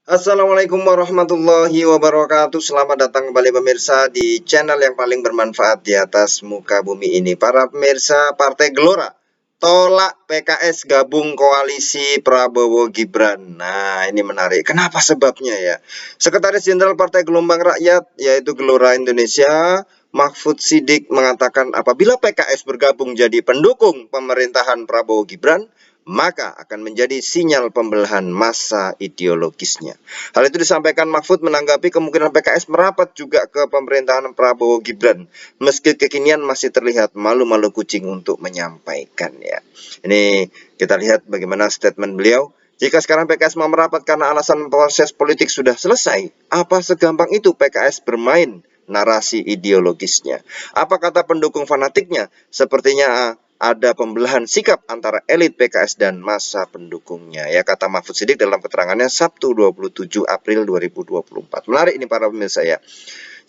Assalamualaikum warahmatullahi wabarakatuh. Selamat datang kembali pemirsa di channel yang paling bermanfaat di atas muka bumi ini. Para pemirsa, Partai Gelora tolak PKS gabung koalisi Prabowo Gibran. Nah, ini menarik. Kenapa sebabnya ya? Sekretaris Jenderal Partai Gelombang Rakyat yaitu Gelora Indonesia, Mahfud Siddiq mengatakan apabila PKS bergabung jadi pendukung pemerintahan Prabowo Gibran, maka akan menjadi sinyal pembelahan massa ideologisnya. Hal itu disampaikan Mahfud menanggapi kemungkinan PKS merapat juga ke pemerintahan Prabowo Gibran, meski kekinian masih terlihat malu-malu kucing untuk menyampaikan ya. Ini kita lihat bagaimana statement beliau. Jika sekarang PKS mau merapat karena alasan proses politik sudah selesai, apa segampang itu PKS bermain narasi ideologisnya? Apa kata pendukung fanatiknya? Sepertinya ada pembelahan sikap antara elit PKS dan massa pendukungnya ya, kata Mahfud Siddiq dalam keterangannya Sabtu 27 April 2024. Menarik ini para pemirsa ya.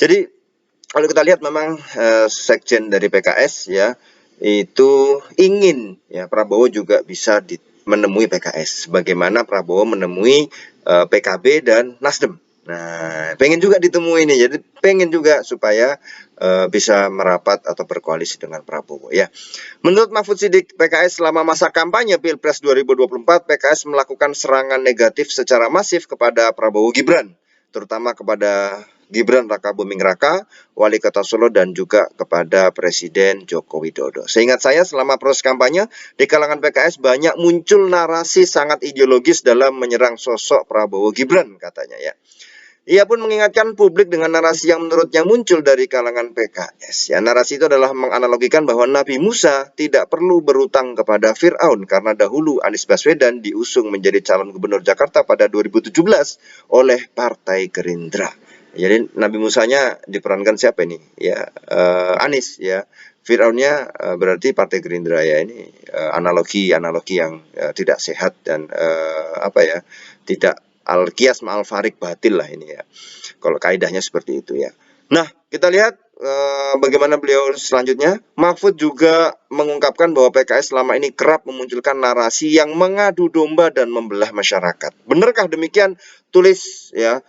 Jadi kalau kita lihat memang sekjen dari PKS ya itu ingin ya Prabowo juga bisa menemui PKS, bagaimana Prabowo menemui PKB dan Nasdem. Nah, pengen juga ditemui ini, jadi pengen juga supaya bisa merapat atau berkoalisi dengan Prabowo ya. Menurut Mahfud Siddiq, PKS selama masa kampanye Pilpres 2024, PKS melakukan serangan negatif secara masif kepada Prabowo Gibran, terutama kepada Gibran Rakabuming Raka, Wali Kota Solo, dan juga kepada Presiden Joko Widodo. Seingat saya selama proses kampanye, di kalangan PKS banyak muncul narasi sangat ideologis dalam menyerang sosok Prabowo Gibran, katanya ya. Ia pun mengingatkan publik dengan narasi yang menurutnya muncul dari kalangan PKS. Ya, narasi itu adalah menganalogikan bahwa Nabi Musa tidak perlu berutang kepada Fir'aun karena dahulu Anies Baswedan diusung menjadi calon gubernur Jakarta pada 2017 oleh Partai Gerindra. Jadi Nabi Musanya diperankan siapa ini? Ya, Anies ya. Fir'aunnya berarti Partai Gerindra ya. Ini analogi yang tidak sehat dan apa ya? Tidak al-qiyas ma'al farik batil lah ini ya. Kalau kaidahnya seperti itu ya. Nah, kita lihat bagaimana beliau selanjutnya. Mahfud juga mengungkapkan bahwa PKS selama ini kerap memunculkan narasi yang mengadu domba dan membelah masyarakat. Benarkah demikian? Tulis ya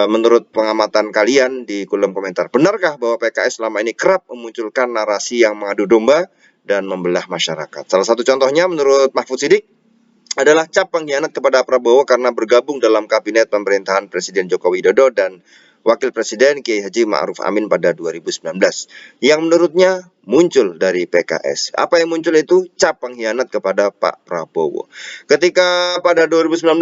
menurut pengamatan kalian di kolom komentar. Benarkah bahwa PKS selama ini kerap memunculkan narasi yang mengadu domba dan membelah masyarakat? Salah satu contohnya menurut Mahfud Siddiq adalah cap pengkhianat kepada Prabowo karena bergabung dalam kabinet pemerintahan Presiden Joko Widodo dan Wakil Presiden Kiai Haji Ma'ruf Amin pada 2019 yang menurutnya muncul dari PKS. Apa yang muncul itu? Cap pengkhianat kepada Pak Prabowo. Ketika pada 2019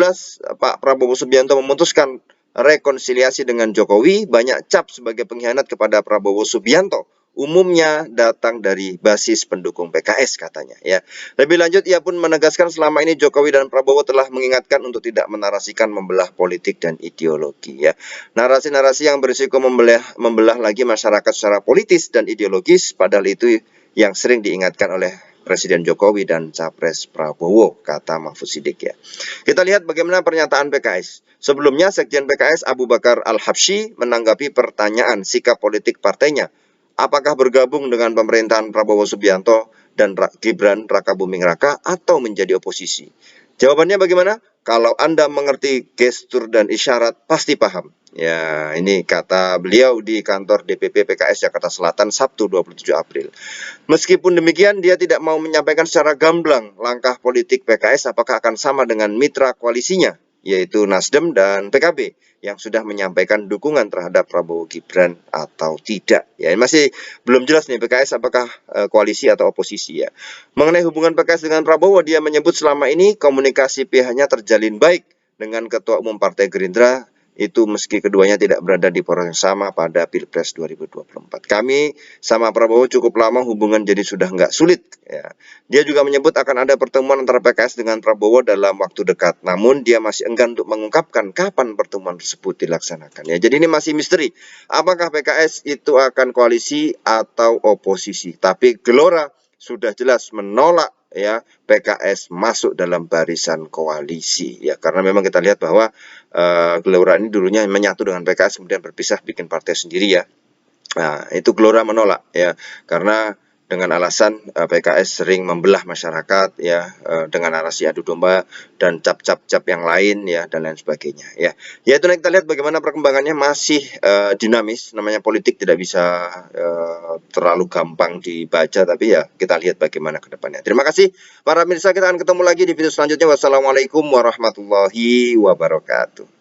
Pak Prabowo Subianto memutuskan rekonsiliasi dengan Jokowi, banyak cap sebagai pengkhianat kepada Prabowo Subianto umumnya datang dari basis pendukung PKS katanya ya. Lebih lanjut ia pun menegaskan selama ini Jokowi dan Prabowo telah mengingatkan untuk tidak menarasikan membelah politik dan ideologi ya. Narasi-narasi yang berisiko membelah lagi masyarakat secara politis dan ideologis, padahal itu yang sering diingatkan oleh Presiden Jokowi dan Capres Prabowo, kata Mahfud Siddiq ya. Kita lihat bagaimana pernyataan PKS. Sebelumnya Sekjen PKS Abu Bakar Al-Habsyi menanggapi pertanyaan sikap politik partainya apakah bergabung dengan pemerintahan Prabowo Subianto dan Gibran Rakabuming Raka atau menjadi oposisi? Jawabannya bagaimana? Kalau Anda mengerti gestur dan isyarat, pasti paham. Ya, ini kata beliau di kantor DPP PKS Jakarta Selatan Sabtu 27 April. Meskipun demikian, dia tidak mau menyampaikan secara gamblang langkah politik PKS apakah akan sama dengan mitra koalisinya, yaitu Nasdem dan PKB yang sudah menyampaikan dukungan terhadap Prabowo Gibran atau tidak. Ya, masih belum jelas nih PKS apakah koalisi atau oposisi ya. Mengenai hubungan PKS dengan Prabowo, dia menyebut selama ini komunikasi pihaknya terjalin baik dengan Ketua Umum Partai Gerindra itu meski keduanya tidak berada di poros yang sama pada Pilpres 2024. Kami sama Prabowo cukup lama hubungan jadi sudah nggak sulit. Ya. Dia juga menyebut akan ada pertemuan antara PKS dengan Prabowo dalam waktu dekat. Namun dia masih enggan untuk mengungkapkan kapan pertemuan tersebut dilaksanakan. Ya, jadi ini masih misteri. Apakah PKS itu akan koalisi atau oposisi? Tapi Gelora sudah jelas menolak ya PKS masuk dalam barisan koalisi ya, karena memang kita lihat bahwa Gelora ini dulunya menyatu dengan PKS kemudian berpisah bikin partai sendiri ya. Nah, itu Gelora menolak ya karena dengan alasan PKS sering membelah masyarakat ya, dengan narasi adu domba dan cap-cap-cap yang lain ya, dan lain sebagainya ya. Ya itu kita lihat bagaimana perkembangannya masih dinamis. Namanya politik tidak bisa terlalu gampang dibaca, tapi ya kita lihat bagaimana ke depannya. Terima kasih para pemirsa, kita akan ketemu lagi di video selanjutnya. Wassalamualaikum warahmatullahi wabarakatuh.